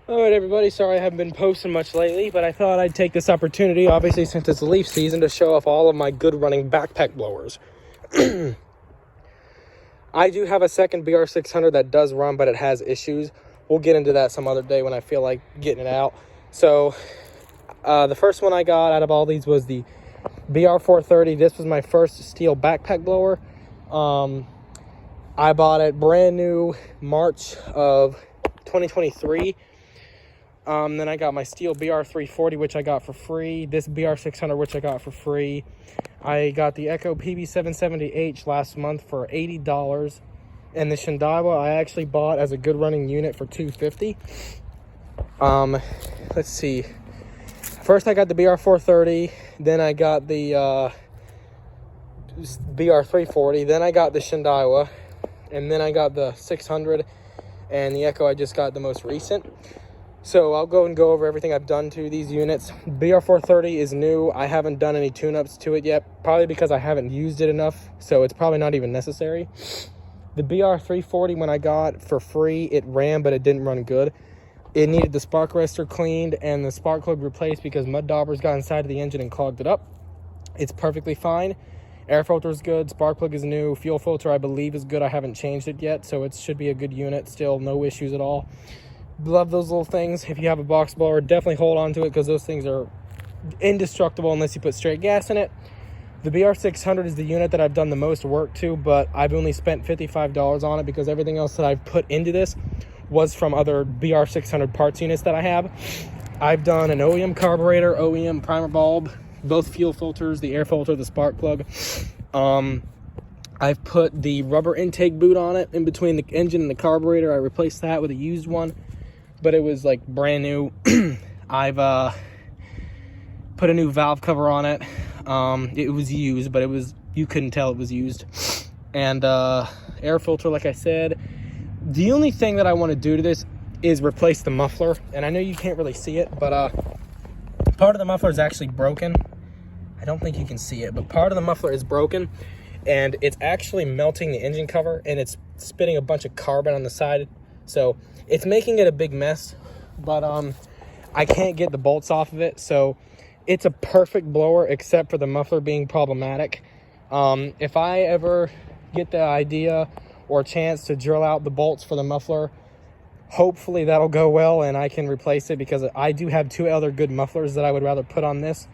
All right, everybody. Sorry I haven't been posting much lately, but I thought I'd take this opportunity, obviously since it's leaf season, to show off all of my good running backpack blowers. I do have a second BR600 that does run, but it has issues. We'll get into that some other day when I feel like getting it out. So the first one I got out of all these was the BR430. This was my first Stihl backpack blower. I bought it brand new March of 2023. Then I got my Stihl BR340, which I got for free. This BR600, which I got for free. I got the Echo PB770H last month for $80. And the Shindaiwa I actually bought as a good running unit for $250. Let's see. First I got the BR430. Then I got the BR340. Then I got the Shindaiwa. And then I got the 600. And the Echo I just got the most recent. So I'll go over everything I've done to these units. BR430 is new. I haven't done any tune-ups to it yet, probably because I haven't used it enough, so it's probably not even necessary. The BR340, when I got for free, it ran, but it didn't run good. It needed the spark arrestor cleaned and the spark plug replaced because mud daubers got inside of the engine and clogged it up. It's perfectly fine. Air filter is good. Spark plug is new. Fuel filter, I believe, is good. I haven't changed it yet, so it should be a good unit. Still, no issues at all. Love those little things. If you have a box blower, definitely hold on to it because those things are indestructible unless you put straight gas in it. The BR600 is the unit that I've done the most work to, but I've only spent $55 on it because everything else that I've put into this was from other BR600 parts units that I have. I've done an OEM carburetor, OEM primer bulb, both fuel filters, the air filter, the spark plug. I've put the rubber intake boot on it in between the engine and the carburetor. I replaced that with a used one, but it was like brand new. I've put a new valve cover on it. It was used, but you couldn't tell it was used. And air filter, like I said. The only thing that I want to do to this is replace the muffler. And I know you can't really see it, but part of the muffler is actually broken. I don't think you can see it, but part of the muffler is broken. And it's actually melting the engine cover, and it's spitting a bunch of carbon on the side. So it's making it a big mess, but I can't get the bolts off of it. So it's a perfect blower except for the muffler being problematic. If I ever get the idea or chance to drill out the bolts for the muffler, hopefully that'll go well and I can replace it, because I do have two other good mufflers that I would rather put on this.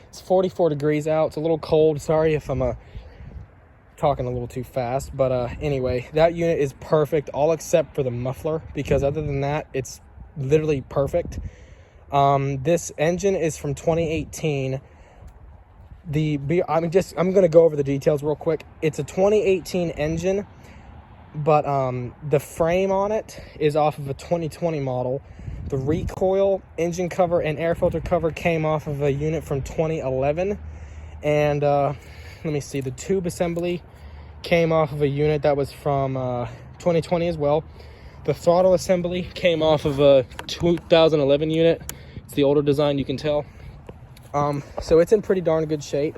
It's 44 degrees out. It's a little cold. Sorry if I'm talking a little too fast, but anyway, that unit is perfect, all except for the muffler, because other than that, it's literally perfect. This engine is from 2018. I'm gonna go over the details real quick. It's a 2018 engine, but the frame on it is off of a 2020 model. The recoil, engine cover, and air filter cover came off of a unit from 2011. And let me see, the tube assembly came off of a unit that was from 2020 as well. The throttle assembly came off of a 2011 unit. It's the older design, you can tell. So it's in pretty darn good shape.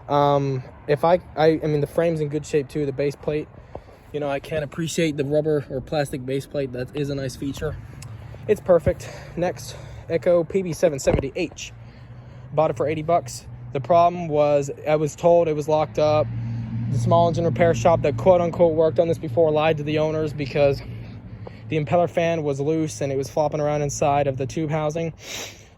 I mean, the frame's in good shape too, the base plate. You know, I can't appreciate the rubber or plastic base plate. That is a nice feature. It's perfect. Next, Echo PB770H. Bought it for 80 bucks. The problem was, I was told it was locked up. The small engine repair shop that quote-unquote worked on this before lied to the owners because the impeller fan was loose and it was flopping around inside of the tube housing.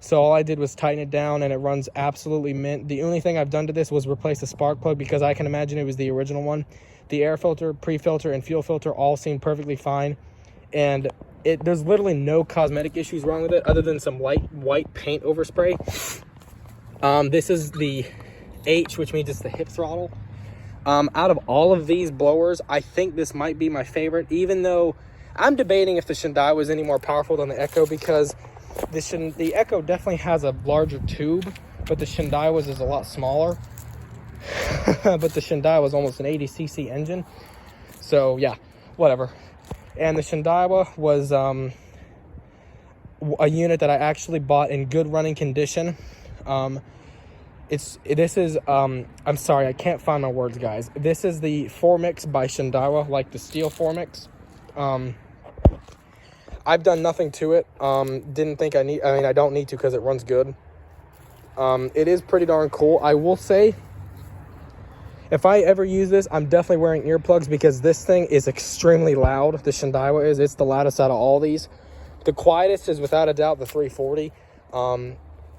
So all I did was tighten it down and it runs absolutely mint. The only thing I've done to this was replace the spark plug because I can imagine it was the original one. The air filter, pre-filter, and fuel filter all seem perfectly fine. And there's literally no cosmetic issues wrong with it other than some light white paint overspray. This is the H, which means it's the hip throttle. Out of all of these blowers, I think this might be my favorite, even though I'm debating if the Shindaiwa was any more powerful than the Echo, because the Echo definitely has a larger tube, but the Shindaiwa's is a lot smaller. But the Shindaiwa was almost an 80cc engine. So yeah, whatever. And the Shindaiwa was a unit that I actually bought in good running condition. I'm sorry, I can't find my words, guys. This is the 4Mix by Shindaiwa, like the Stihl 4Mix. I've done nothing to it. Didn't think I need, I mean, I don't need to because it runs good. It is pretty darn cool. I will say, if I ever use this, I'm definitely wearing earplugs because this thing is extremely loud. The Shindaiwa is. It's the loudest out of all these. The quietest is without a doubt the 340.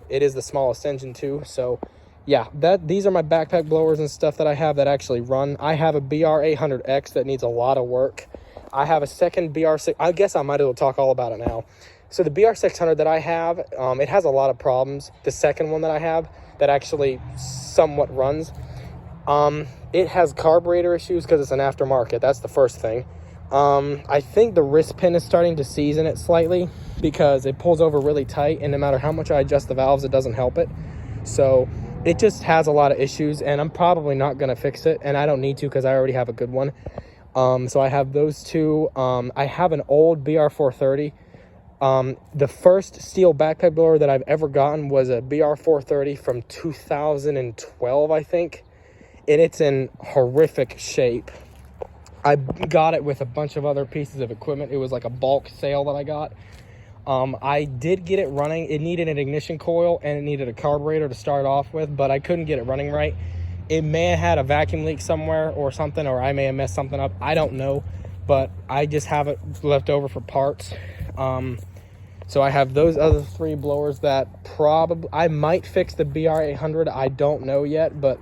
It is the smallest engine too. So yeah, these are my backpack blowers and stuff that I have that actually run. I have a BR800X that needs a lot of work. I have a second BR6. I guess I might as well talk all about it now. So the BR600 that I have, it has a lot of problems. The second one that I have that actually somewhat runs, it has carburetor issues because it's an aftermarket. That's the first thing. I think the wrist pin is starting to seize in it slightly because it pulls over really tight, and no matter how much I adjust the valves, it doesn't help it. So it just has a lot of issues, and I'm probably not going to fix it, and I don't need to because I already have a good one. So I have those two. I have an old BR430. The first Stihl backpack blower that I've ever gotten was a BR430 from 2012, I think. And it's in horrific shape. I got it with a bunch of other pieces of equipment. It was like a bulk sale that I got. I did get it running. It needed an ignition coil and it needed a carburetor to start off with, but I couldn't get it running right. It may have had a vacuum leak somewhere or something, or I may have messed something up. I don't know, but I just have it left over for parts. So I have those other three blowers that probably, I might fix the BR800. I don't know yet, but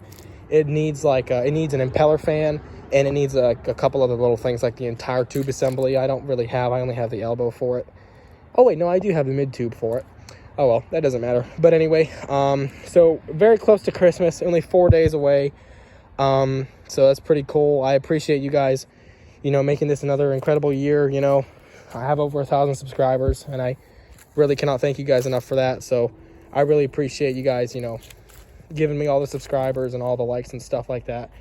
it needs it needs an impeller fan, and it needs a couple other little things like the entire tube assembly. I don't really have, I only have the elbow for it. Oh wait, no, I do have the mid tube for it. Oh well, that doesn't matter. But anyway, so very close to Christmas, only 4 days away. So that's pretty cool. I appreciate you guys, making this another incredible year. I have over 1,000 subscribers, and I really cannot thank you guys enough for that. So I really appreciate you guys, giving me all the subscribers and all the likes and stuff like that.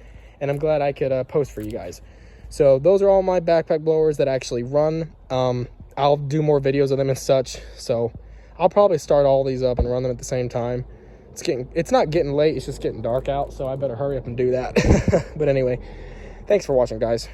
And I'm glad I could post for you guys. So those are all my backpack blowers that actually run. I'll do more videos of them and such. So I'll probably start all these up and run them at the same time. It's not getting late, it's just getting dark out, so I better hurry up and do that. But anyway, thanks for watching, guys.